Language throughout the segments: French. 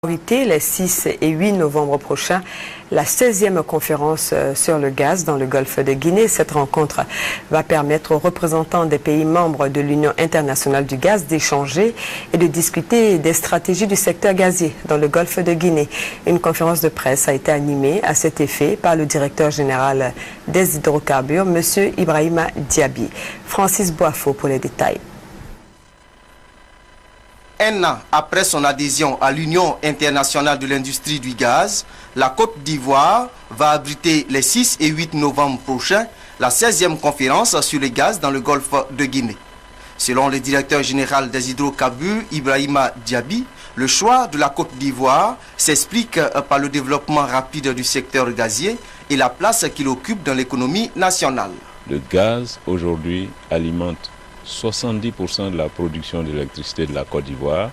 Les 6 et 8 novembre prochains, la 16e conférence sur le gaz dans le golfe de Guinée. Cette rencontre va permettre aux représentants des pays membres de l'Union internationale du gaz d'échanger et de discuter des stratégies du secteur gazier dans le golfe de Guinée. Une conférence de presse a été animée à cet effet par le directeur général des hydrocarbures, M. Ibrahima Diaby. Francis Boifo pour les détails. Un an après son adhésion à l'Union internationale de l'industrie du gaz, la Côte d'Ivoire va abriter les 6 et 8 novembre prochains la 16e conférence sur le gaz dans le golfe de Guinée. Selon le directeur général des hydrocarbures, Ibrahima Diaby, le choix de la Côte d'Ivoire s'explique par le développement rapide du secteur gazier et la place qu'il occupe dans l'économie nationale. Le gaz, aujourd'hui, alimente 70% de la production d'électricité de la Côte d'Ivoire,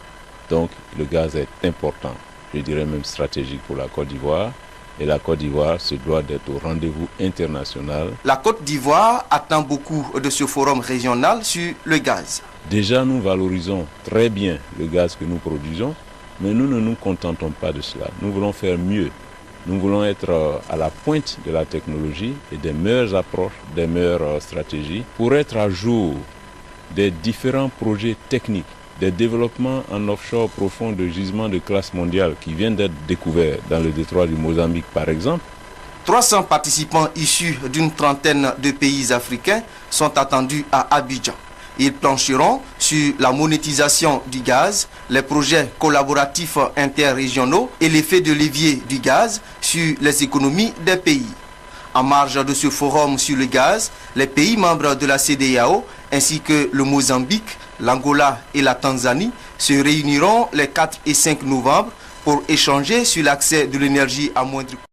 donc le gaz est important, je dirais même stratégique pour la Côte d'Ivoire, et la Côte d'Ivoire se doit d'être au rendez-vous international. La Côte d'Ivoire attend beaucoup de ce forum régional sur le gaz. Déjà, nous valorisons très bien le gaz que nous produisons, mais nous ne nous contentons pas de cela, nous voulons faire mieux. Nous voulons être à la pointe de la technologie et des meilleures approches, des meilleures stratégies pour être à jour des différents projets techniques, des développements en offshore profond de gisements de classe mondiale qui viennent d'être découverts dans le détroit du Mozambique par exemple. 300 participants issus d'une trentaine de pays africains sont attendus à Abidjan. Ils plancheront sur la monétisation du gaz, les projets collaboratifs interrégionaux et l'effet de levier du gaz sur les économies des pays. En marge de ce forum sur le gaz, les pays membres de la CEDEAO ainsi que le Mozambique, l'Angola et la Tanzanie se réuniront les 4 et 5 novembre pour échanger sur l'accès de l'énergie à moindre coût.